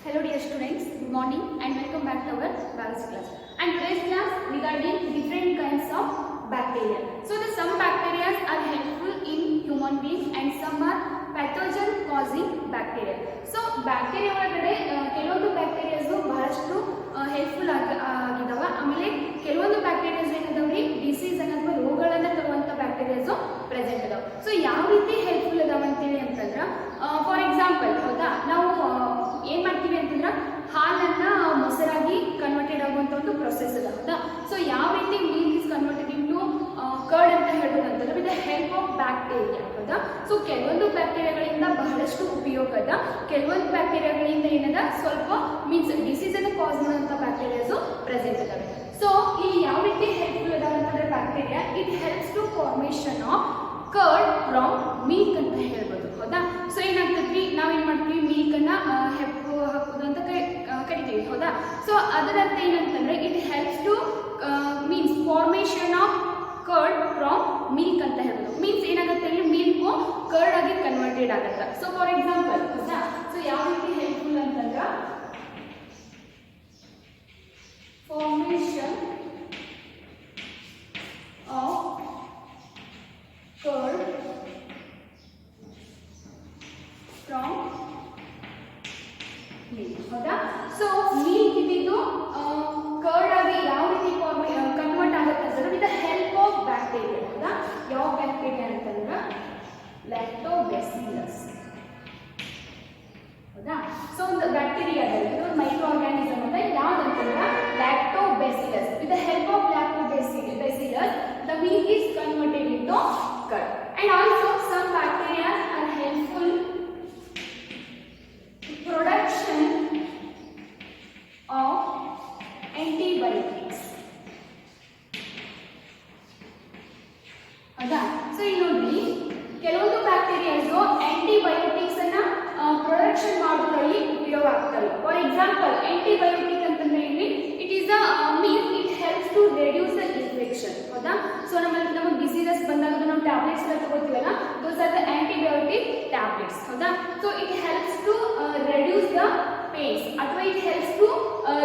Hello dear students, good morning and welcome back to our biology class. And today's class regarding different kinds of bacteria. So some bacteria are helpful in human beings and some are pathogen causing bacteria. So bacteria ಒಳಗಡೆ ಕೆಲವೊಂದು bacterias ಬಹಳಷ್ಟು helpful ಆಗಿದಾವ. ಆಮೇಲೆ ಕೆಲವೊಂದು bacterias ಏನದಾವ್ರಿ disease ಅಥವಾ ರೋಗಗಳನ್ನ ತರುವಂತ bacterias present ಅದಾವ. So ಯಾವ ರೀತಿ ಹೆಲ್ಪ್ಫುಲ್ ಅದಾವ ಅಂತೇಳಿ ಅಂತಂದ್ರ ಫಾರ್ ಎಕ್ಸಾಂಪಲ್ ಹೌದಾ, ನಾವು ಏನ್ ಮಾಡ್ತೀವಿ ಅಂತಂದ್ರ ಹಾಲನ್ನ ಮೊಸರಾಗಿ ಕನ್ವರ್ಟೆಡ್ ಆಗುವಂತ ಒಂದು ಪ್ರೊಸೆಸ್ ಅದ ಹೌದಾ. ಸೊ ಯಾವ ರೀತಿ milk is converted into curd ಅಂತ ಹೇಳ್ಬೋದು ಅಂತಂದ್ರೆ with the help of bacteria ಹೌದಾ. ಸೊ ಕೆಲವೊಂದು ಬ್ಯಾಕ್ಟೀರಿಯಾಗಳಿಂದ ಬಹಳಷ್ಟು ಉಪಯೋಗ ಅದ, ಕೆಲವೊಂದು ಬ್ಯಾಕ್ಟೀರಿಯಾಗಳಿಂದ ಏನದ ಸ್ವಲ್ಪ ಮೀನ್ಸ್ ಡಿಸೀಸ್ ಅನ್ನು ಕಾಸ್ ಮಾಡುವಂತ ಬ್ಯಾಕ್ಟೀರಿಯಾಸ್ ಪ್ರೆಸೆಂಟ್ ಅದಾವೆ. ಸೊ ಇಲ್ಲಿ ಯಾವ ರೀತಿ ಹೆಲ್ಪ್ಫುಲ್ ಅದಾವ ಅಂತಂದ್ರೆ bacteria it helps to formation of curd from milk ಅಂತ ಹೇಳ್ಬೋದು ಹೌದಾ. ಸೊ ಏನಾಗ್ತದ್ರಿ, ನಾವೇನ್ ಮಾಡ್ತೀವಿ ಮಿಲ್ಕ್ ಅನ್ನ ಹೆಪ್ಪು ಹಾಕೋದು ಅಂತ ಕರಿತೀವಿ ಹೌದಾ. ಸೊ ಅದರಂತೆ ಏನಂತಂದ್ರೆ it helps to means formation of curd from milk ಅಂತ ಹೇಳ್ಬೋದು. ಮೀನ್ಸ್ ಏನಾಗುತ್ತೆ ಇಲ್ಲಿ ಮಿಲ್ಕ್ ಕರ್ಡ್ ಆಗಿ ಕನ್ವರ್ಟೆಡ್ ಆಗುತ್ತೆ. ಸೊ ಫಾರ್ ಎಕ್ಸಾಂಪಲ್ ಹೌದಾ, ಸೊ ಯಾವ ರೀತಿ ಹೆಲ್ಪ್ಫುಲ್ ಅಂತಂದ್ರ formation of curd from milk ಹೌದಾ. ಸೊ ಮಿಲ್ಕ್ ಇದ್ದು ಕರ್ಡ್ ಆಗಿ ಯಾವ ರೀತಿ ಕನ್ವರ್ಟ್ ಆಗುತ್ತೆ ಅಂದ್ರೆ with the help of bacteria ಹೌದಾ. ಯಾವ ಬ್ಯಾಕ್ಟೀರಿಯಾ ಅಂತಂದ್ರೆ ಲ್ಯಾಕ್ಟೋಬ್ಯಾಸಿಲಸ್ ಹೌದಾ. ಸೊ ಒಂದು ಬ್ಯಾಕ್ಟೀರಿಯಾದಲ್ಲಿ ಇದು ಮೈಕ್ರೋ ಆರ್ಗಾನಿಸಮ್ ಅಂತ ಯಾವ್ದಂತಂದ್ರೆ Lactobacillus. With the help of Lactobacillus the milk is converted into curd. And also some bacteria are helpful in production of antibiotics ಹೌದಾ. So ಇಲ್ಲಿ ನೋಡಿ ಕೆಲವೊಂದು ಬ್ಯಾಕ್ಟೀರಿಯಾಸ್ ಆಂಟಿಬಯೋಟಿಕ್ಸ್ ಅನ್ನ ಪ್ರೊಡಕ್ಷನ್ ಮಾಡೋದ್ರಲ್ಲಿ ಉಪಯೋಗ ಆಗ್ತವೆ. ಫಾರ್ ಎಕ್ಸಾಂಪಲ್ ಆಂಟಿಬಯೋಟಿಕ್ ಅಂತಂದ್ರೆ ಇಲ್ಲಿ it is means it helps to reduce the infection ಹೌದಾ. ಸೊ ನಮ್ಮಲ್ಲಿ ನಮಗೆ ಡಿಸೀಸಸ್ ಬಂದಾಗ ನಾವು ಟ್ಯಾಬ್ಲೆಟ್ಸ್ ಎಲ್ಲ ತಗೋತೀವಲ್ಲ, those are the antibiotic tablets ಹೌದಾ. So it helps to reduce the pains ಅಥವಾ it helps to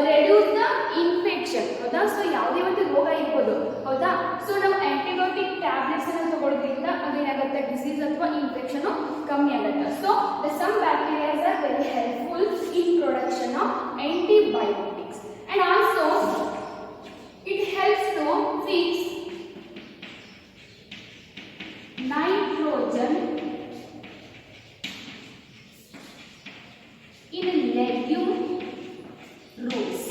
reduce the infection ಹೌದಾ. ಸೊ ಯಾವುದೇ ಒಂದು ರೋಗ ಇರ್ಬೋದು ಹೌದಾ. ಸೊ ನಾವು ಆಂಟಿಬಯೋಟಿಕ್ ಟ್ಯಾಬ್ಲೆಟ್ಸ್ ಅನ್ನು ತಗೊಳ್ಳೋದ್ರಿಂದ ಅದೇನಾಗುತ್ತೆ ಡಿಸೀಸ್ ಅಥವಾ ಇನ್ಫೆಕ್ಷನ್ ಕಮ್ಮಿ ಆಗುತ್ತೆ. So the some bacterias are very helpful in production of antibiotics. And also it helps to fix nitrogen in legume roots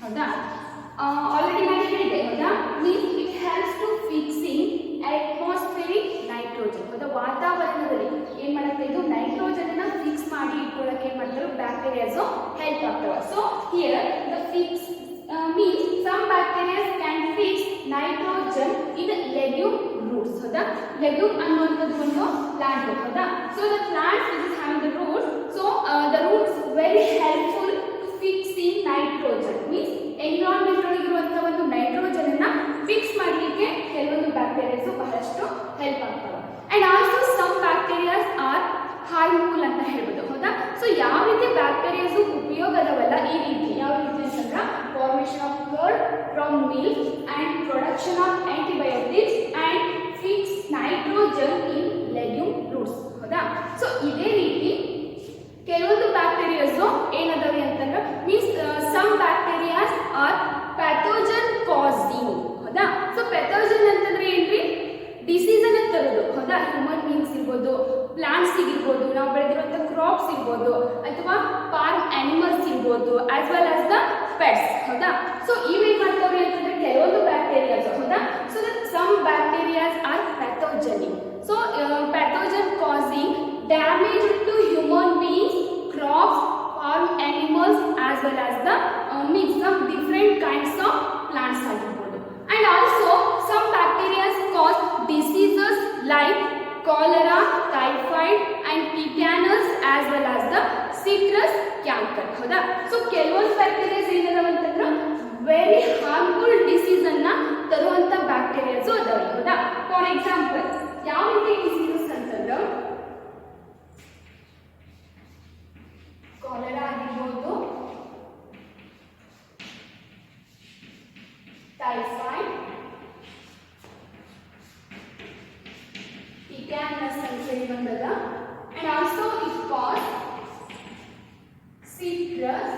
ಹೌದಾ. ಆಲ್ರೆಡಿ ನಾನು ಹೇಳಿದೆ ಹೌದಾ, means it helps to fixing atmospheric nitrogen ಹೌದಾ. ವಾತಾವರಣದಲ್ಲಿ ಏನ್ ಮಾಡುತ್ತೆ ಇದು ನೈಟ್ರೋಜನ್ ಅನ್ನ ಫಿಕ್ಸ್ ಮಾಡಿ ಇಟ್ಕೊಳ್ಳಕ್ಕೆ ಏನ್ ಮಾಡ್ತಾರೆ ಬ್ಯಾಕ್ಟೀರಿಯಾಸ್ ಹೆಲ್ಪ್ ಆಗ್ತವೆ. So here the fix means some bacteria can fix nitrogen in legume roots ಹೌದಾ. legume ಅನ್ನುವಂಥದ್ದು ಒಂದು plant ಹೌದಾ. so the plants which is having the roots, so the roots very helpful to fixing nitrogen means environment ಒಳಗಿರುವಂತ ಒಂದು nitrogen ಅನ್ನ fix ಮಾಡಲಿಕ್ಕೆ ಕೆಲವೊಂದು bacterias ಬಹಳಷ್ಟು help ಆಗ್ತವೆ. and also some bacteria are harmful ಅಂತ ಹೇಳ್ಬೋದು ಹೌದಾ. ಸೊ ಯಾವ ರೀತಿ ಬ್ಯಾಕ್ಟೀರಿಯಾಸ್ ಉಪಯೋಗ ಅದಾವಲ್ಲ ಈ ರೀತಿ ಯಾವ ರೀತಿ ಅಂತಂದ್ರೆ formation of curd from milk and production of antibiotics and fix nitrogen in legume roots ಹೌದಾ. ಸೊ ಇದೇ ರೀತಿ ಕೆಲವೊಂದು ಬ್ಯಾಕ್ಟೀರಿಯಾಸ್ ಏನದಾವೆ ಅಂತಂದ್ರೆ means some bacterias are pathogen causing ಹೌದಾ. ಸೊ ಪ್ಯಾಥೋಜನ್ ಅಂತಂದ್ರೆ ಏನ್ರಿ ಡಿಸೀಸ್ ಅನ್ನ ತರೋದು ಹೌದಾ. ಹ್ಯೂಮನ್ ಬೀಯಿಂಗ್ಸ್ ಇರ್ಬೋದು, ಪ್ಲಾಂಟ್ಸ್ ಇರ್ಬೋದು, ನಾವು ಬೆಳೆದಿರುವಂತ ಕ್ರಾಪ್ಸ್ ಇರ್ಬೋದು ಅಥವಾ ಫಾರ್ಮ್ ಅನಿಮಲ್ಸ್ ಇರ್ಬೋದು as well as the pets ಹೌದಾ. ಸೊ ಇವೇನ್ ಮಾಡ್ತಾವೆ ಅಂತಂದ್ರೆ ಕೆಲವೊಂದು ಬ್ಯಾಕ್ಟೀರಿಯಾಸ್ ಹೌದಾ. So some bacterias are pathogenic. So pathogen causing damage to human beings, crops, farm animals as well as the means some different kinds of plants ಆಗಿರ್ಬೋದು. And also some bacteria cause diseases like cholera, typhoid and tetanus as well as the citrus cancer ಹೌದಾ. So ಕೆಲವೊಂದು bacterias ಏನದಾವ ಅಂತಂದ್ರೆ very harmful disease ಅನ್ನ ತರುವಂತ bacterias ಅದಾವೆ ಹೌದಾ. For example ಯಾವ ರೀತಿ ಡಿಸೀಸಸ್ ಅಂತಂದ್ರೆ cholera typhoid, tetanus ಅಂತ ಹೇಳಿ ಬಂದದ, and also it cause citrus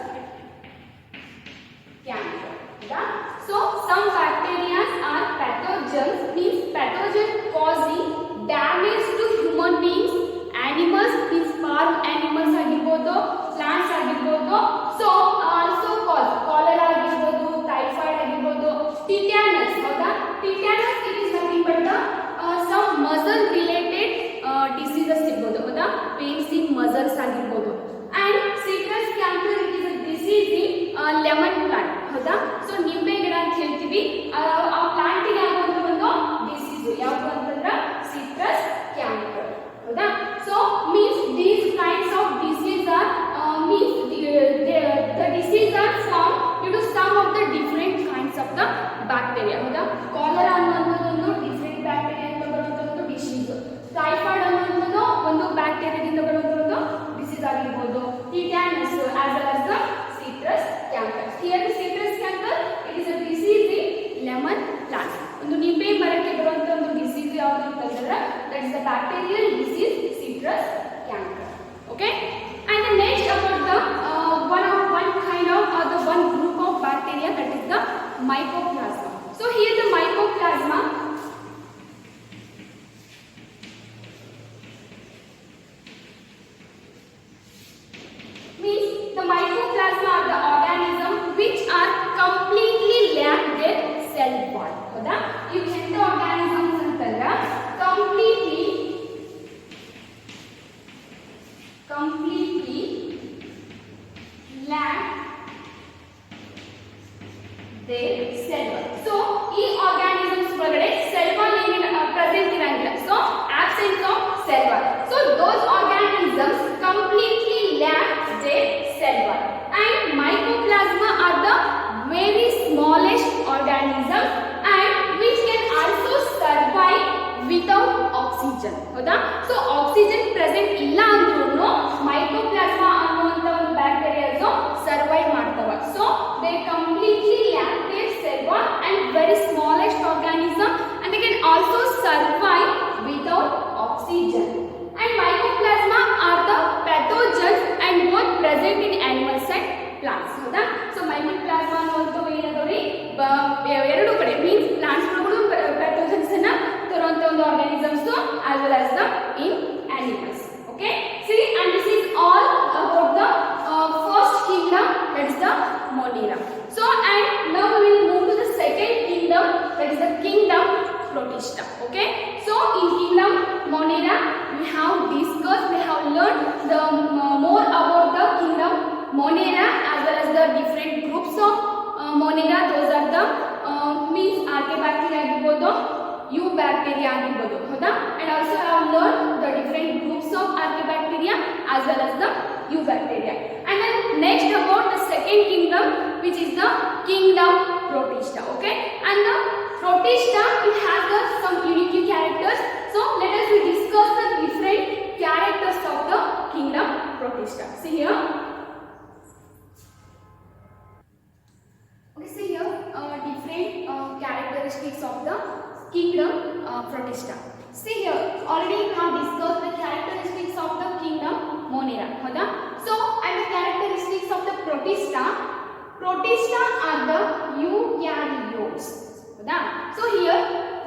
cancer. So some bacteria are pathogens, means pathogen causing damage to human beings, animals, means farm animals ಆಗಿರಬಹುದು, plants ಆಗಿರಬಹುದು. So also cause cholera ಆಗಿರಬಹುದು, typhoid ಆಗಿರಬಹುದು, tetanus. ಹೌದಾ, tetanus it is nothing but the some muscle related diseases ಇರಬಹುದು. ಹೌದಾ, pains in muscles ಆಗಿರಬಹುದು. And citrus cancer it is a disease in lemon plant. ಹೌದಾ, so ನಿಂಬೆ ಗಿಡ ಅಂತ ಹೇಳ್ತೀವಿ, ಆ ಪ್ಲಾಂಟ್ ಗೆ ಆಗುವಂತ ಒಂದು ಡಿಸೀಸ್ ಯಾವುದು ಅಂತಂದ್ರೆ ಸಿಟ್ರಸ್ ಕ್ಯಾನ್ಸರ್. ಹೌದಾ, so means these kinds of disease are means the disease are formed due to some of the different kinds of the bacteria. ಹೌದಾ, ಕಾಲರಾ ಅನ್ನುವಂಥದ್ದು ಡಿಫರೆಂಟ್ ಬ್ಯಾಕ್ಟೀರಿಯಾ ಇಂದ ಬರುವಂತ ಒಂದು ಡಿಸೀಸ್, ಟೈಫಾಯ್ಡ್ ಅನ್ನುವಂಥದ್ದು ಒಂದು ಬ್ಯಾಕ್ಟೀರಿಯಾದಿಂದ ಬರುವಂತ ಒಂದು ಡಿಸೀಸ್ ಆಗಿರಬಹುದು, ಟೀಟಾನಸ್ as well as the citrus cancer. Here the citrus cancer it is a disease in lemon plant. ಒಂದು ನಿಂಬೆ ಮರಕ್ಕೆ ಬರುವಂತ ಒಂದು ಡಿಸೀಸ್ ಯಾವುದು ಅಂತಂದ್ರೆ that is the bacterial disease citrus cancer. Okay, and the next about the one kind of the one group of bacteria, that is the mycoplasma. So here the mycoplasma means the mycoplasma are the organism which are completely lack their cell wall. ಹೌದಾ, ಇವು ಎಂತ organisms ಅಂತಂದ್ರೆ completely lack their cell wall. So ಈ organisms ಒಳಗಡೆ cell wall ಏನು present ಇರಂಗಿಲ್ಲ, so absence of cell wall. So those organisms completely lack their cell wall, and mycoplasma are the very smallest organism and which can also survive without oxygen. ಹೌದಾ, so oxygen present ಇಲ್ಲ ಅಂದ್ರೂ mycoplasma ಅನ್ನುವಂತ ಒಂದು bacterias survive ಮಾಡ್ತವ. So they completely lack their cell wall and very smallest organism, and they can also survive without oxygen. And mycoplasma are the pathogens and both present in animals and plants. ಹೌದಾ, so mycoplasma ಅನ್ನುವಂಥವು ಏನದವ್ರಿ ಎರಡು ಕಡೆ means plants ಗಳು pathogens ಅನ್ನ ತರುವಂತ ಒಂದು organisms as well as the in animals. Okay, see, and this is all about the first kingdom, that is the Monera. So and now we will move to the second kingdom, that is the kingdom Protista. Okay, so in kingdom Monera we have discussed, we have learned the more about the kingdom Monera as well as the different groups of Monera. Those are the means Archaebacteria ಆಗಿರಬಹುದು, Eubacteria ಆಗಿರಬಹುದು. ಹೌದಾ, and also I have learned the different groups of Archaebacteria as well as the Eubacteria. And then next about the second kingdom, which is the kingdom Protista. Okay, and the Protista it has some unique characters. So let us discuss the different characters of the kingdom Protista. See here. Okay, see here different characteristics of the kingdom Protista. See here, already we have discussed the characteristics of the kingdom Monera. ಹೌದಾ, so and the characteristics of the Protista. Protista are the eukaryotes. ಹೌದಾ, so here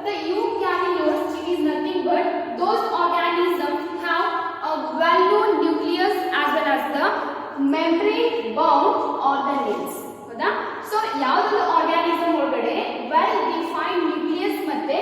the eukaryotes it is nothing but those organisms have a well-known nucleus as well as the membrane-bound organelles. ಹೌದಾ, so ಯಾವುದೊಂದು organism ಒಳಗಡೆ well defined nucleus ಮತ್ತೆ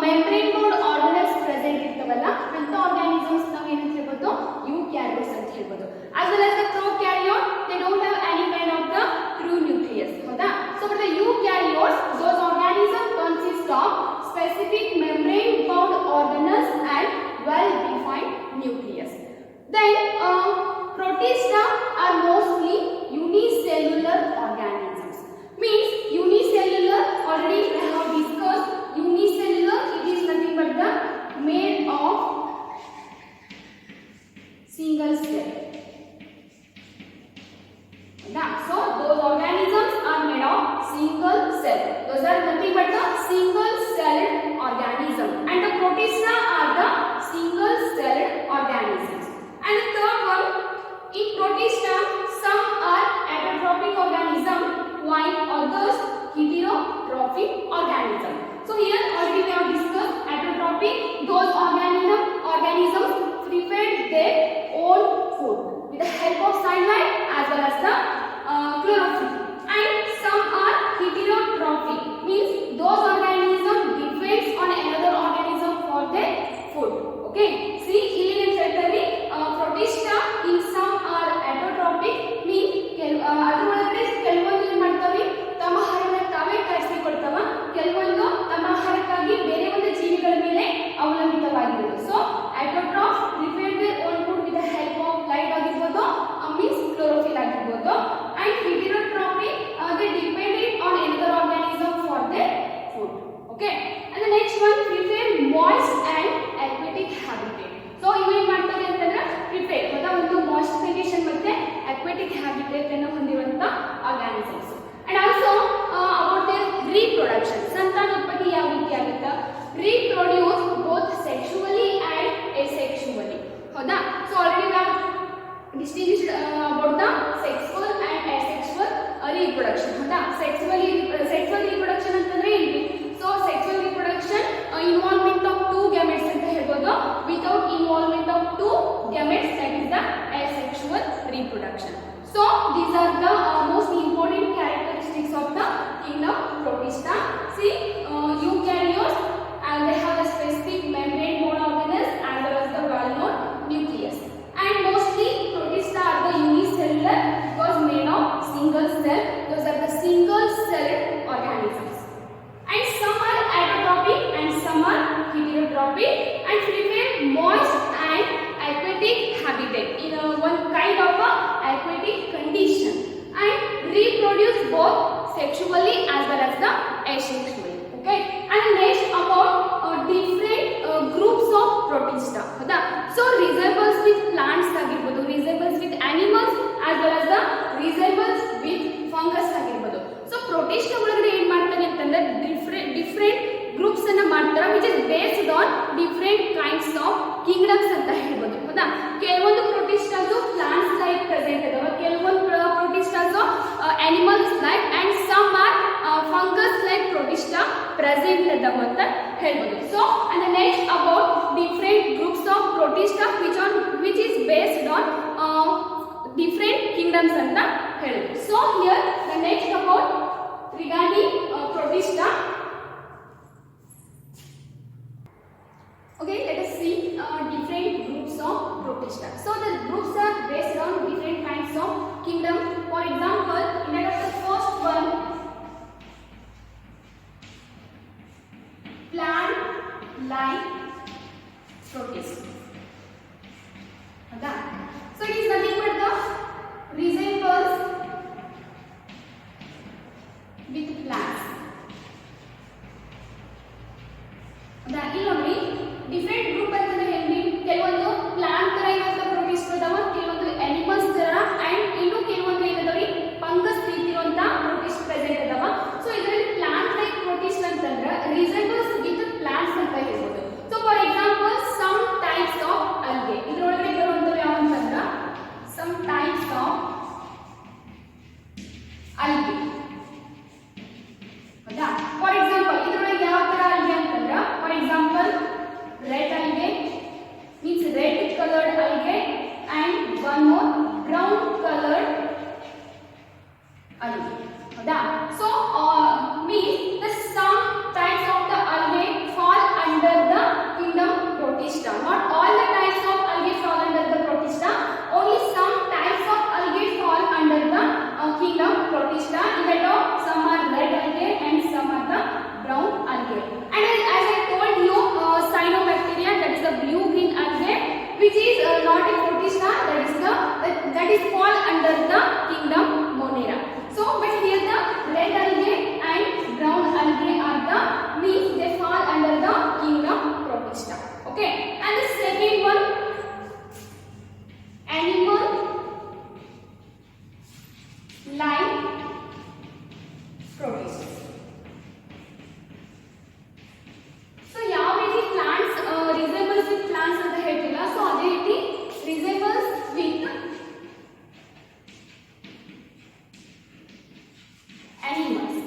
membrane board organelles present ಇರ್ತವಲ್ಲ ಅಂತ organisms ನಾವು ಏನಂತ ಹೇಳ್ಬೋದು, ಯೂಕ್ಯಾರಿಯೋಟ್ಸ್ ಅಂತ ಹೇಳ್ಬೋದು. as well as the prokaryote they don't have any kind of the true nucleus. ಹೌದಾ, so for the eukaryotes those organisms consist of specific membrane bound organelles and well defined nucleus. Then Protista are mostly unicellular organisms. Means unicellular, already I have discussed unicellular, it is nothing but the made of single cell. So those organisms are made of single cell. Those are nothing ಹೇಳ್ಬೋದು. And heterotropy, they depended on another organism for their food. Okay, and the next one, prefer moist and aquatic habitat. So ಇವು ಏನು ಮಾಡ್ತವೆ ಅಂತಂದ್ರೆ prepare ಹೌದಾ ಒಂದು ಮಾಯಿಸ್ಚರೈಸೇಷನ್ ಮತ್ತೆ aquatic habitat ಅನ್ನು ಹೊಂದಿರುವಂತ organisms. And also about their reproduction, ಸಂತಾನೋತ್ಪತ್ತಿ ಯಾವ ರೀತಿ ಆಗುತ್ತೆ, reproduce both sexually and asexually. ಹೌದಾ, so already we have distinguished about the sexual and asexual reproduction. ಹೌದಾ, sexual reproduction ಅಂತಂದ್ರೆ ಏನು, so sexual reproduction involvement of two gametes ಅಂತ ಹೇಳ್ಬೋದು, without involvement of two gametes, that is the asexual reproduction. So these are the most important characteristics of the kingdom Protista. See, eukaryotes, and they have a specific membrane monoorganelles as well as the well-known nucleus. And mostly Protista are the unicellular because made of single cell. Those are the single celled organisms. And some are autotrophic and some are heterotrophic and prefer moist and aquatic habitat in one kind of a aquatic condition and reproduce both sexually as well as the asexually. Okay, and next about different groups of Protista. ಹೌದಾ, so resembles with plants ಆಗಿರಬಹುದು, resembles with animals as well as the resembles with fungus ಆಗಿರಬಹುದು. So Protista ಒಳಗಡೆ ಏನು ಮಾಡ್ತಾರೆ ಅಂತಂದ್ರೆ different groups ಅನ್ನ ಮಾಡ್ತಾರೆ which is based on different kinds of kingdoms ಅಂತ ಹೇಳ್ಬೋದು. ಹೌದಾ, ಕೆಲವೊಂದು Protistas plants like present ಅದಾವ, ಕೆಲವೊಂದು Protistas animals like and some are fungus like Protista present ಅದಾವ ಅಂತ ಹೇಳ್ಬೋದು. So and the next about different groups of Protista which is based on different kingdoms ಅಂತ ಹೇಳ್ಬೋದು. So here the next about regarding Protista. Okay, let us see different groups of Protista. So the groups are based on different kinds of kingdom. For example, in the first one, plant like Protista. Okay. So it is nothing but the resembles with plants. ಇಲ್ಲಿ different group ಅಂತಂದ್ರೆ ಹೇಳಿ ಕೆಲವೊಂದು plant ತರ ಇರುವಂತ protist ಅದಾವ, ಕೆಲವೊಂದು animals ತರ and ಇನ್ನು ಕೆಲವೊಂದು ಏನದಾವ್ರಿ ಫಂಗಸ್ ರೀತಿ ಇರುವಂತ ಪ್ರೊಟಿಸ್ಟ್ ಪ್ರೆಸೆಂಟ್ ಅದಾವ. ಸೊ ಇದರಲ್ಲಿ ಪ್ಲಾಂಟ್ ಲೈಕ್ ಪ್ರೊಟಿಸ್ಟ್ ಅಂತಂದ್ರೆ ರಿಸೆಂಬಲ್ಸ್ ವಿತ್ ಪ್ಲಾಂಟ್ಸ್ ಅಂತ ಹೇಳ್ಬೋದು. So for example some types of algae, ಇದರೊಳಗಡೆ ಬರುವಂತವು ಯಾವ ಅಂತಂದ್ರೆ ಸಮ್ ಟೈಪ್ಸ್ ಆಫ್ ಅಲ್ಗೆ. ಹೌದಾ, ಫಾರ್ ಎಕ್ಸಾಂಪಲ್ ಇದರೊಳಗೆ ಯಾವ ತರ ಅಲ್ಗೆ ಅಂತಂದ್ರೆ for example red algae means red colored algae and one more brown colored algae. Howda, so means the some types of the algae fall under the kingdom Protista. Not all the types of algae fall under the Protista, only some types of algae fall under the kingdom Protista. In that some are red algae and some are the brown algae. And as I told you, cyanobacteria, that is the blue green algae, which is not a Protista, that is fall under the kingdom Monera. So but here the red algae and brown algae are the means they fall under the kingdom Protista. Okay, and the second one, animal like Protista. So ಯಾವ ರೀತಿ plants resembles with plants ಅಂತ ಹೇಳ್ತಿಲ್ಲ, so ಅದೇ ರೀತಿ resembles with animals.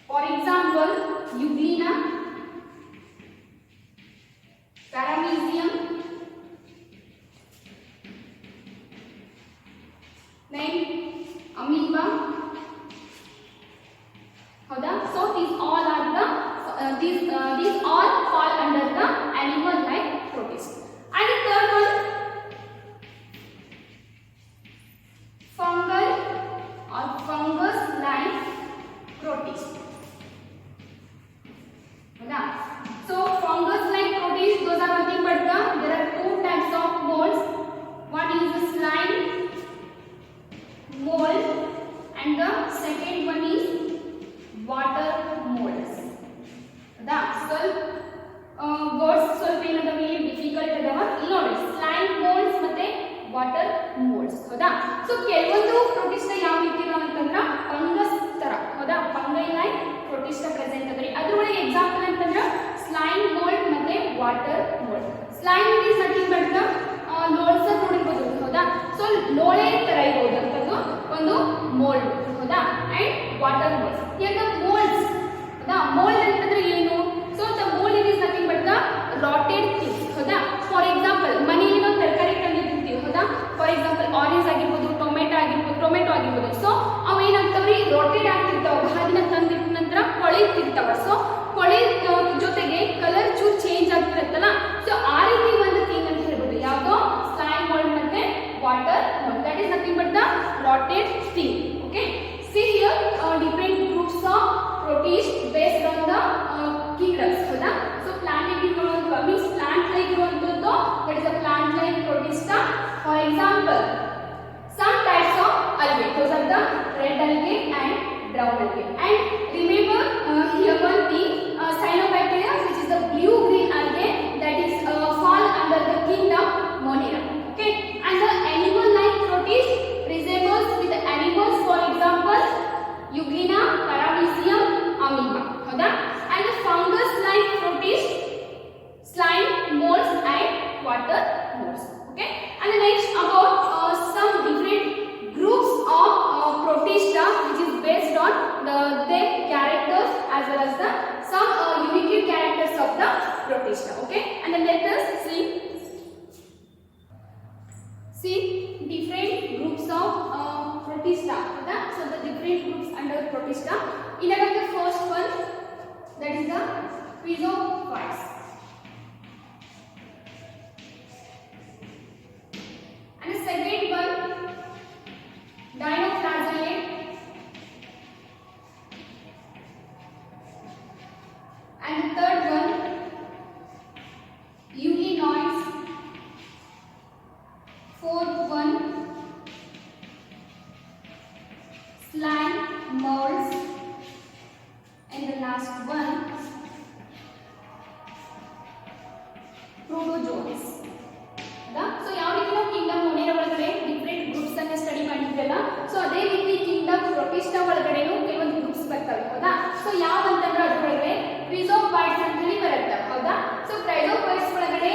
For example, Euglena, Paramecium, then amoeba. ಹೌದಾ, so these all are the these all fall under the animal like Protista. And the third one, fungal or fungus like Protista. ಹೌದಾ, so fungus like Protista, those are nothing but there are two types of molds. One is the slime ಇರ್ತಾವ. So ಕೊಳೆ ಜೊತೆಗೆ colour ಚೂರು change ಆಗ್ತಿರುತ್ತಲ್ಲ, so ಆ ರೀತಿ ಒಂದು thing ಅಂತ ಹೇಳ್ಬೋದು. ಯಾವುದು? ಸ್ಲೈಮ್ ಮೋಲ್ಡ್ ಮತ್ತೆ water mould. That is nothing but the rotted thing. Okay, see here different groups of protists based on the kingdoms. ಹೌದಾ? ಸೊ ಪ್ಲಾಂಟ್ ಇರುವಂತ ಮೀನ್ಸ್ ಪ್ಲಾಂಟ್ ಲೈಕ್ ಇರುವಂತದ್ದು that is a plant like protista. For example, some types of algae, those are the red algae and brown algae. And remember here one thing, cyanobacteria, which is the blue green algae, that is fall under the kingdom Monera. Okay, and the animal like protist resembles with the animals, for example Euglena, Paramecium, amoeba. ಹೌದಾ? And the fungus like protist, slime molds and water molds. Okay, and the next about some different groups of protista which is based on their characters as well as the some unique characters of the protista. Okay, and then let us see different groups of protista. Okay? So the different groups under protista. In that of the first one, that is the chrysophytes. And the second one, dinoflagellate. And the third one, euglenoids. Fourth one, slime molds. And the last one, protozoans. So ಯಾವ ರೀತಿ ನಾವು Kingdom ಮೊನೇರಾ ಒಳಗಡೆ different groups ಅನ್ನು study ಮಾಡಿದ್ವಲ್ಲ, so ಅದೇ ರೀತಿ Kingdom Protista ಒಳಗಡೆನೂ ಕೆಲವೊಂದು groups ಬರ್ತವೆ. ಹೌದಾ? ಸೊ ಯಾವ ಅಂತಂದ್ರೆ ಅದರೊಳಗಡೆ ಕ್ರಿಸೋಫೈಟ್ಸ್ ಅಂತ ಹೇಳಿ ಬರುತ್ತೆ. ಹೌದಾ? ಸೊ ಕ್ರೈಸೋಫೈಟ್ಸ್ ಒಳಗಡೆ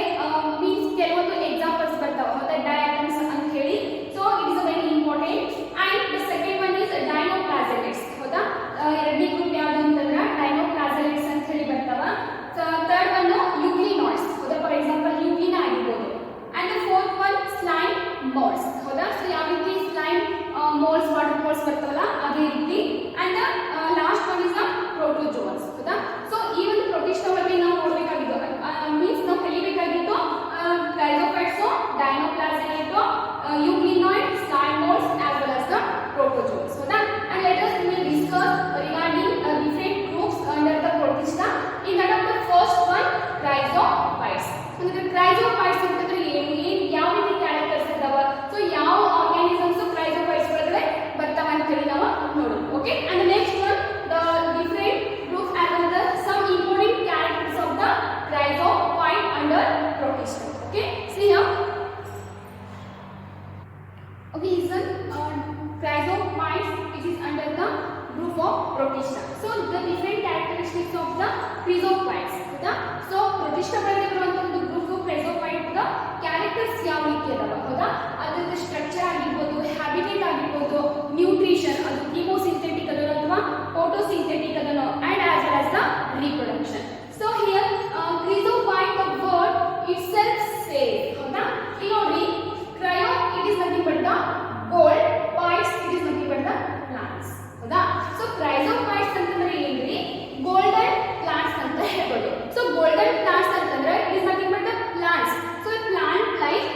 ಮೀನ್ಸ್ ಕೆಲವೊಂದು ಎಕ್ಸಾಂಪಲ್ಸ್ ಬರ್ತಾವೆ. ಹೌದಾ? ಡಯಾಟಮ್ಸ್ ಅಂತ ಹೇಳಿ. So it is a very important. And the second one is dinoflagellates. ಹೌದಾ? ಎರಡನೇ ಗ್ರೂಪ್ ಯಾವುದು ಅಂತಂದ್ರೆ ಡೈನೋಪ್ಲಾಸೆಲೆಟ್ಸ್ ಅಂತ ಹೇಳಿ ಬರ್ತಾವ. Third one euglenoids. ಹೌದಾ? ಫಾರ್ ಎಕ್ಸಾಂಪಲ್ ಯುಗ್ಲಿನಾ ಆಗಿರ್ಬೋದು. And the fourth one, slime molds. ಹೌದಾ? ಸೊ ಯಾವ ರೀತಿ ಸ್ಲೈಮ್ molds ವಾಟರ್ molds ಬರ್ತಾವಲ್ಲ ಅದೇ ರೀತಿ. and the last one is the protozoans. ಹೌದಾ? ಸೊ ಈ ಒಂದು ಪ್ರೊಟಿಸ್ಟಾ ಒಳಗೆ ನಾವು ನೋಡಬೇಕಾಗಿದ್ದು ಮೀನ್ಸ್ ನಾವು ಕಲಿಬೇಕಾಗಿತ್ತು ಕ್ರೈಸೋಫೈಟ್ಸ್, ಡೈನೋಪ್ಲಾಸೆಲೆಟ್, ಯುಗ್ಲಿನಾಯ್ಡ್, slime molds as well as the protozoans. ಹೌದಾ? and let us discuss regarding different groups under the protista. In that of the first one, chrysophytes. ಅಂದ್ರೆ ಕ್ರೈಸೋಫೈಟ್ಸ್ ಅಂತಂದ್ರೆ ಏನು ಯಾವ ರೀತಿ ಕ್ಯಾರೆಕ್ಟರ್ಸ್ ಇದಾವ, ಸೊ ಯಾವ ಆರ್ಗಾನಿಸಮ್ಸ್ ಕ್ರೈಸೋಫೈಟ್ಸ್ ಒಳಗಡೆ ಬರ್ತಾವ ಅಂತ ಹೇಳಿ ನಾವು ನೋಡೋಣ. Okay, and next one the different groups and the some important characters of the chrysophyte under protista. Okay, see here. Okay, listen, chrysophytes which is under the group of protista. So the different characteristics of the chrysophytes. ಹೌದಾ? So Protista ಒಳಗೆ ಬರುವಂತ ಒಂದು group ಕ್ರೈಸೋಫೈಟ್ the characters ಯಾವ ರೀತಿ ಅದಾವ. ಹೌದಾ? ಅದರ structure ಆಗಿರ್ಬೋದು, ಹ್ಯಾಬಿಟೇಟ್ ಆಗಿರ್ಬೋದು, ನ್ಯೂಟ್ರಿಷನ್, ಅದು ಕೀಮೋಸಿಂಥೆಟಿಕ್ ಅದೋ ಅಥವಾ ಫೋಟೋಸಿಂಥೆಟಿಕ್ ಅದೋ, and as well as the reproduction. So here chrysophyte the word itself says. ಹೌದಾ? ಇಲ್ಲಿ ನೋಡಿ, cryo it is nothing but the gold, phytes it is nothing but the plants. ಹೌದಾ? ಸೊ ಕ್ರೈಸೋಫೈಟ್ಸ್ ಅಂತಂದ್ರೆ ಏನ್ರಿ? ಗೋಲ್ಡನ್ ಪ್ಲಾಂಟ್ಸ್ ಅಂತ ಹೇಳ್ಬೋದು. So golden plants ಅಂತಂದ್ರೆ it is nothing but the plants. So plant like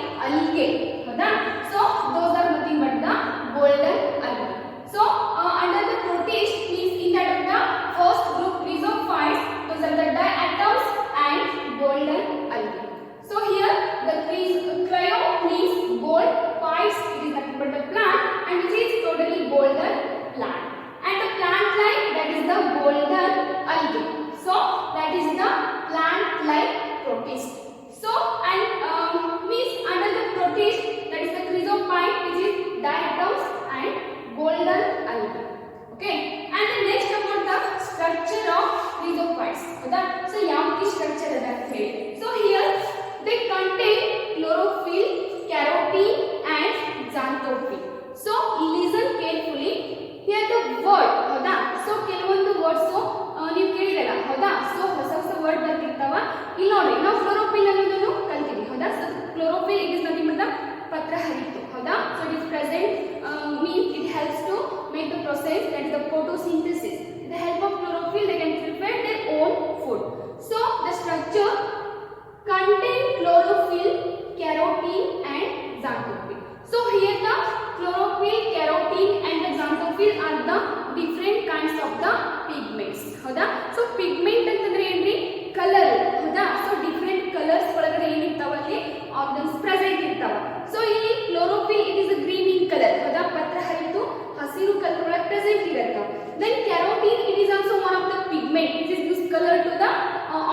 different kinds of the pigments. ಹೌದಾ? So pigment ಅಂತಂದ್ರೆ ಏನ್ರಿ? Colour. ಹೌದಾ? ಸೊ ಡಿಫ್ರೆಂಟ್ ಕಲರ್ಸ್ ಒಳಗಡೆ ಏನಿರ್ತಾವ ಅಲ್ಲಿ ಆರ್ಗನ್ಸ್ ಪ್ರೆಸೆಂಟ್ ಇರ್ತಾವ. ಸೊ ಇಲ್ಲಿ chlorophyll it is green in colour. ಹೌದಾ? ಪತ್ರ ಹರಿತು ಹಸಿರು ಕಲರ್ ಒಳಗೆ ಪ್ರೆಸೆಂಟ್ ಇರುತ್ತೆ. Then carotene it is also one of the pigment. It is gives colour to the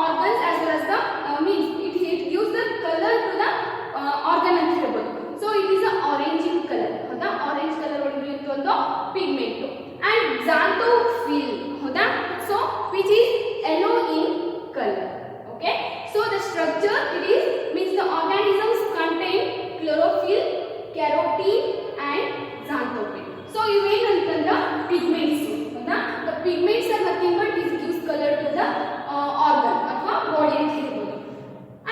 organs as well as the means it gives the color to the organ ಅಂತ ಹೇಳ್ಬೋದು. So it is a orange in colour. ಹೌದಾ? Orange colour ಒಳಗೆ ಇರುವಂತ ಒಂದು pigment. And xanthophyll. ಹೌದಾ? So which is yellow in color. Okay, so the structure it is means the organisms contain chlorophyll, carotene and xanthophyll. So ಇವೇನಂತಂದ್ರೆ pigments. ಹೌದಾ? the pigments are nothing but it gives color to the organ ಅಥವಾ body ಅಂತ ಹೇಳ್ಬೋದು.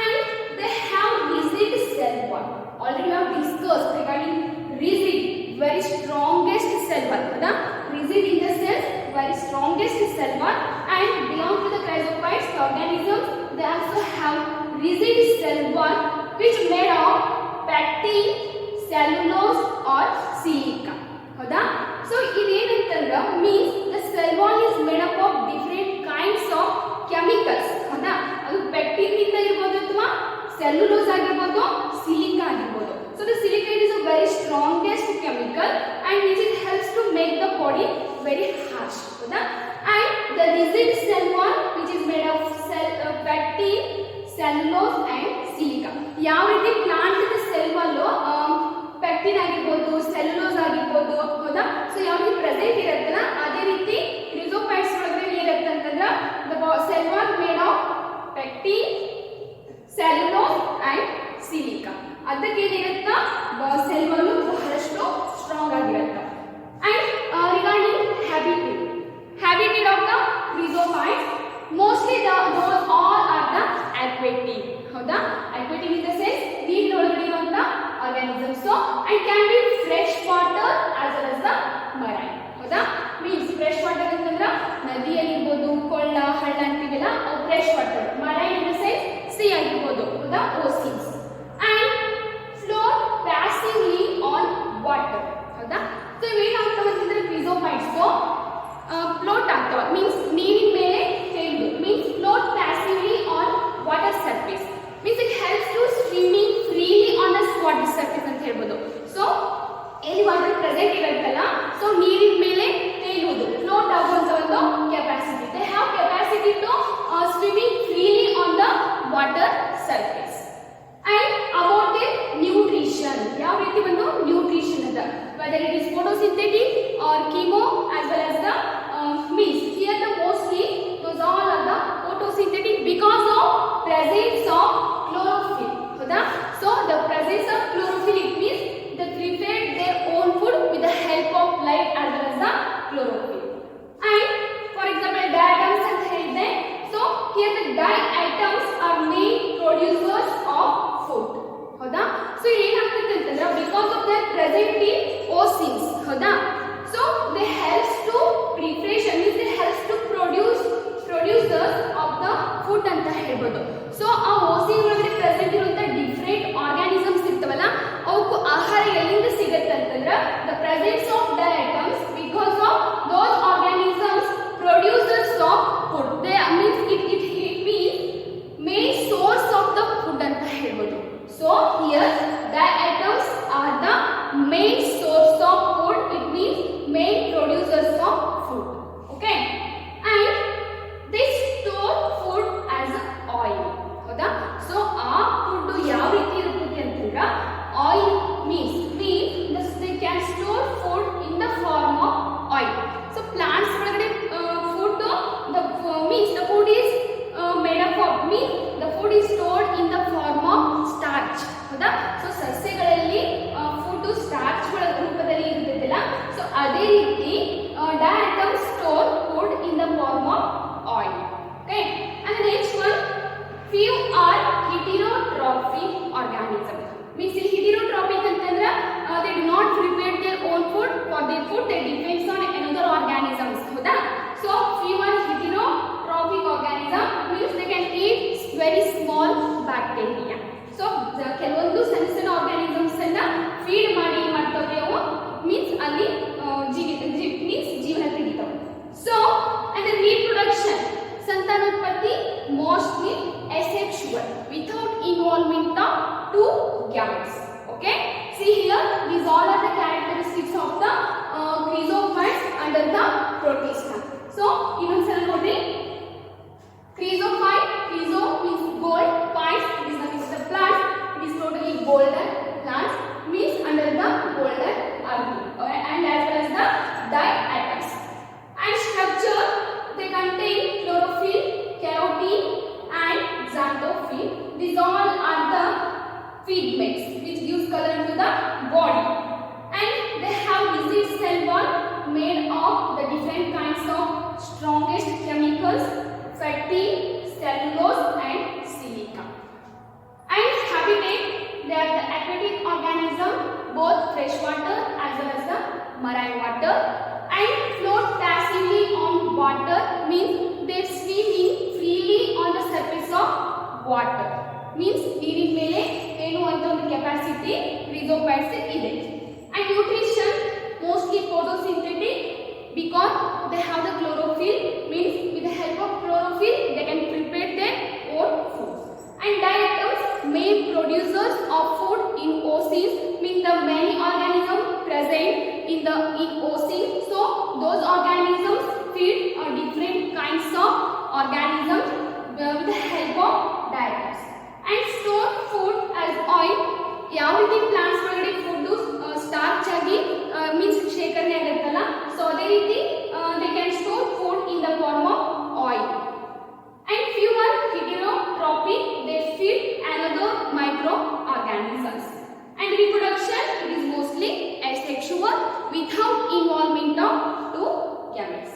And they have rigid cell wall. Already we have discussed regarding rigid, very strongest cell wall. ಹೌದಾ? rigid in the cells, very strongest cell wall, and belong to the chrysopods, the organisms. They also have rigid cell wall which made of pectin, cellulose or silica. ಹೌದಾ? So ಇದೇನಂತಂದ್ರೆ means the cell wall is made up of different kinds of chemicals. ಹೌದಾ? ಅದು pectin ಇಂದ ಇರಬಹುದು ಅಥವಾ cellulose ಆಗಿರಬಹುದು, silica ಆಗಿರಬಹುದು. So the silica is a very strongest chemical and which it helps to make the body very harsh. ಹೌದಾ? And the rigid cell wall which is made of pectin, cellulose and silica. ಯಾವ ರೀತಿ plant cell wall pectin ಆಗಿರಬಹುದು, cellulose ಆಗಿರಬಹುದು. ಹೌದಾ? So ಯಾವ ರೀತಿ present ಇರುತ್ತಲ್ಲ ಅದೇ ರೀತಿ ಕ್ರಿಸೋಫೈಟ್ಸ್ ಒಳಗಡೆ ಏನಿರುತ್ತೆ ಅಂತಂದ್ರೆ the cell wall made of pectin, cellulose and silica. ಅದಕ್ಕೆ ಏನಿರುತ್ತಾ ಸೆಲ್ ವಾಲ್ ಬಹಳಷ್ಟು ಸ್ಟ್ರಾಂಗ್ ಆಗಿರುತ್ತೆ. And regarding habitat of the chrysophytes, mostly those all are the aquatic. ಹೌದಾ? aquatic in the sense ನೀರಿನ ಒಳಗಡೆ ಇರುವಂತ organisms. So and can be fresh water as well as the marine. ಹೌದಾ? means fresh water ಅಂತಂದ್ರೆ ನದಿ ಆಗಿರ್ಬೋದು, ಕೊಳ್ಳ, ಹಳ್ಳ ಅಂತೀವಲ್ಲ fresh water. marine in the sense sea ಆಗಿರ್ಬೋದು. ಹೌದಾ? oceans. and float passively on water. ಹೌದಾ? ಸೊ ಇವೇನಾಗ್ತವೆ ಅಂತಂದ್ರೆ ಕ್ರಿಸೋಫೈಟ್ಸ್ ಫ್ಲೋಟ್ ಆಗ್ತವೆ. ಮೀನ್ಸ್ ನೀರಿನ ಮೇಲೆ ತೇಲುದು. Means float passively on water surface. Means it helps to swimming freely on the water surface ಅಂತ ಹೇಳ್ಬೋದು. ಸೊ ಎಲ್ಲಿ ವಾಟರ್ ಪ್ರೆಸೆಂಟ್ ಇರುತ್ತಲ್ಲ ಸೊ ನೀರಿನ ಮೇಲೆ ತೇಲುವುದು, ಫ್ಲೋಟ್ ಆಗುವಂತ ಒಂದು capacity. They have capacity to swimming freely on the water surface. And about the nutrition, ಯಾವ ರೀತಿ ಒಂದು ನ್ಯೂಟ್ರಿಷನ್ ಅದ, whether it is photosynthetic or chemo as well as the means here the mostly those all are the photosynthetic because of presence of chlorophyll. ಹೌದಾ? so the presence of chlorophyll it means they prepare their own food with the help of light as well as the chlorophyll. And for example diatoms ಅಂತ ಹೇಳಿದೆ. so here the diatoms are main producers of food. ಹೌದಾ? so ಏನಾಗ್ತದೆ ಅಂತಂದ್ರೆ because of their present in oceans. ಹೌದಾ? so they helps to preparation means they helps to producers of the food ಅಂತ ಹೇಳ್ಬೋದು. So ಆ ಓಸಿನ್ ಒಳಗಡೆ ಪ್ರೆಸೆಂಟ್ ಇರುವಂತ different organisms ಇರ್ತವಲ್ಲ ಅವಕ್ಕೂ ಆಹಾರ ಎಲ್ಲಿಂದ ಸಿಗುತ್ತೆ ಅಂತಂದ್ರೆ the presence of diatoms because of those organisms producers of food. they means it means main source of the food ಅಂತ ಹೇಳ್ಬೋದು. so here diatoms are the main source of food. it means main producers of food. okay, and they store food as oil. ಹೌದಾ? So ಆ food ಯಾವ ರೀತಿ ಇರುತ್ತೆ ಅಂತಂದ್ರೆ oil means they can store food in the form of oil. so plants ಒಳಗಡೆ food the means the food is made up of means the food is stored in the form of starch. ಹೌದಾ? So ಸಸ್ಯಗಳಲ್ಲಿ food starch ರೂಪದಲ್ಲಿ ಇರುತ್ತಲ್ಲ so ಅದೇ ರೀತಿ diatoms store food in the form of oil. okay, and the next one few are heterotrophic organism. means heterotrophic ಅಂತಂದ್ರೆ See here, these all are the characteristics of the chrysophytes under the protista. So ಇನ್ನೊಂದ್ಸಲ ನೋಡ್ರಿ, chrysophyte, chryso means gold, phytes is the plant, it is totally golden plants, means under the golden algae, and as well as the diatoms. And structure, they contain chlorophyll, carotene and xanthophyll. These all are the pigments which gives color to the body, and they have rigid cell wall made of the different kinds of strongest chemicals, fatty, cellulose and silica. And habitat, they are the aquatic organism, both freshwater as well as the marine water, and float passively on water, means they swimming freely on the surface of water, means ನೀರಿನ ಮೇಲೆ ಏನು ಅಂತ ಒಂದು capacity ಕ್ರಿಸೋಫೈಟ್ಸ್ ಇದೆ. And nutrition, mostly photosynthetic, because they have the chlorophyll, means with the help of chlorophyll they can prepare their own food. And diatoms, main producers of food in oceans, means the many organisms present in oceans, so those organisms feed different kinds of organisms with the help of diatoms. And store food as oil, ಯಾವ ರೀತಿ plants ಒಳಗಡೆ food starch ಆಗಿ means ಶೇಖರಣೆ ಆಗುತ್ತಲ್ಲ, so ಅದೇ ರೀತಿ they can store food in the form of oil. And few are heterotrophic, they feed another microorganisms. And reproduction, it is mostly asexual without involvement of two gametes.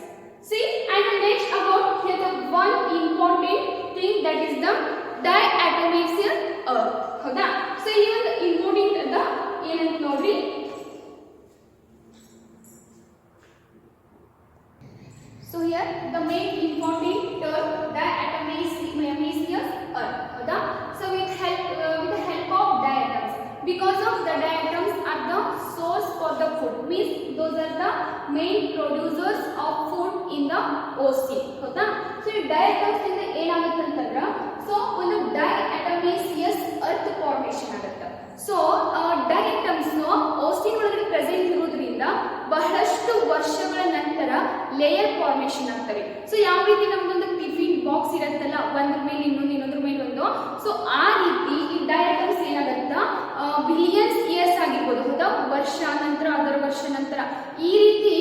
See, and next about here the one important thing, that is the diatomaceous earth. ಹೌದಾ? So ಈ ಒಂದು important ಅದ ಏನಂತ ನೋಡ್ರಿ. So here the main important term diatomaceous earth. ಹೌದಾ? So with the help of diatoms, because of the diatoms are the source for the food, means those are the main producers of food in the ocean. ಹೌದಾ? So ಈ diatoms ಇಂದ ಏನಾಗುತ್ತೆ ಅಂತಂದ್ರ, so ಒಂದು ಡೈಅಟಮೇಸಿಯಸ್ earth formation ಆಗುತ್ತೆ. So ಡೈಅಟಮ್ಸ್ ocean ಒಳಗಡೆ present ಇರೋದ್ರಿಂದ ಬಹಳಷ್ಟು ವರ್ಷಗಳ ನಂತರ ಲೇಯರ್ ಫಾರ್ಮೇಷನ್ ಆಗ್ತವೆ. ಸೊ ಯಾವ ರೀತಿ ನಮ್ದೊಂದು ಟಿಫಿನ್ ಬಾಕ್ಸ್ ಇರುತ್ತಲ್ಲ, ಒಂದ್ರ ಮೇಲೆ ಇನ್ನೊಂದು ಇನ್ನೊಂದ್ರ ಮೇಲೆ ಒಂದು, ಸೊ ಆ ರೀತಿ ಈ ಡೈಅಟಮ್ಸ್ ಏನಾಗುತ್ತಾ ಬಿಲಿಯನ್ಸ್ ಇಯರ್ಸ್ ಆಗಿರ್ಬೋದು, ಹೌದಾ, ವರ್ಷ ನಂತರ ಅದರ ವರ್ಷ ನಂತರ ಈ ರೀತಿ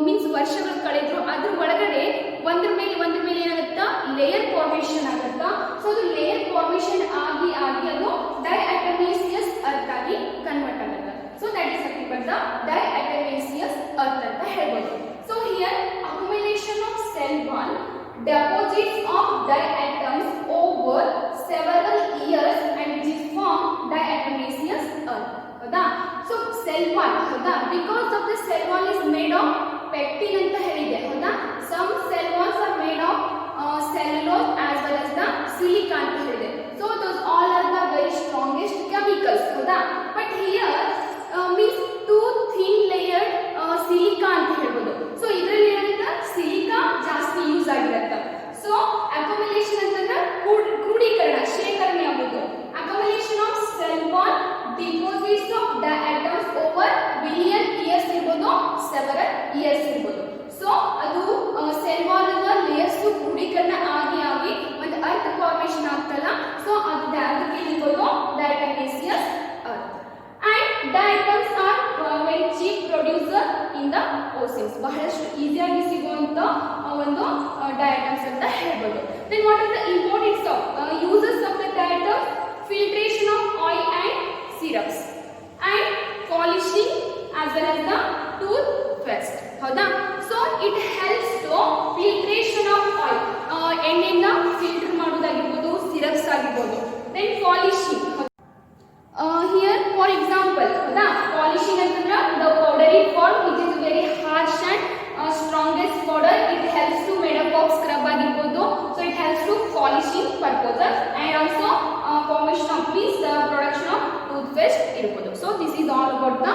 ಮೀನ್ಸ್ ವರ್ಷಗಳು ಕಳೆದ್ರು ಅದ್ರ ಒಳಗಡೆ ಒಂದ್ರ ಮೇಲೆ ಏನಾಗುತ್ತಾ ಲೇಯರ್ ಫಾರ್ಮೇಷನ್ ಆಗುತ್ತಾ. ಸೊ ಅದು ಲೇಯರ್ ಫಾರ್ಮೇಷನ್ ಆಗಿ ಅದು ಡೈಅಟಮೇಸಿಯಸ್ ಅರ್ತ್ ಆಗಿ ಕನ್ವರ್ಟ್ ಆಗುತ್ತೆ. So that is nothing but the diatomaceous earth ಅಂತ ಹೇಳ್ಬೋದು. So here accumulation of cell wall deposits of diatoms over several years and which is formed diatomaceous earth. ಹೌದಾ? So cell wall, ಹೌದಾ, because of the cell wall is made of pectin ಅಂತ ಹೇಳಿದೆ. ಹೌದಾ? Some cell walls are made of cellulose as well as the silica ಅಂತ ಹೇಳಿದೆ. So those all are the very strongest chemicals. ಹೌದಾ? But here means two thin layered silica ಅಂತ ಹೇಳ್ಬೋದು. So ಇದರಲ್ಲಿ ಏನಾಗುತ್ತೆ ಸಿಲಿಕಾ ಜಾಸ್ತಿ ಯೂಸ್ ಆಗಿರುತ್ತೆ. ಸೊ ಅಕ್ಯುಮುಲೇಷನ್ ಅಂತಂದ್ರೆ ಕ್ರೋಢೀಕರಣ, ಶೇಖರಣೆ ಆಗೋದು. Accumulation of cell wall deposits of diatoms over billion years ಇರ್ಬೋದು, ಸೆವೆರಲ್ ಇಯರ್ಸ್ ಇರ್ಬೋದು. ಸೊ ಅದು ಸೆಲ್ ವಾಲ್ ಲೇಯರ್ಸ್ ಕ್ರೋಢೀಕರಣ ಆಗಿ ಒಂದು ಅರ್ತ್ ಫಾರ್ಮೇಷನ್ ಆಗ್ತಲ್ಲ, ಸೊ ಅದು ಅದಕ್ಕೆ ಇರ್ಬೋದು diatomaceous earth. And diatoms are very cheap producer in the oceans. ಬಹಳಷ್ಟು ಈಸಿಯಾಗಿ ಸಿಗುವಂತ ಒಂದು diatoms ಅಂತ ಹೇಳ್ಬೋದು. Then what is the importance of uses of the diatoms? Filtration of oil and syrups and polishing as well as the toothpaste. ಹೌದಾ? So it helps to filtration of oil, ಎಣ್ಣೆನ filter ಮಾಡೋದಾಗಿರ್ಬೋದು, syrups ಆಗಿರ್ಬೋದು. Then polishing, here for example, ಹೌದಾ, polishing ಅಂತಂದ್ರೆ the powdery form which is very harsh and strongest powder, it helps to made up of scrub ಆಗಿರ್ಬೋದು. So it helps to polishing purposes and also formation of means the production of toothpaste ಇರ್ಬೋದು. So this is all about the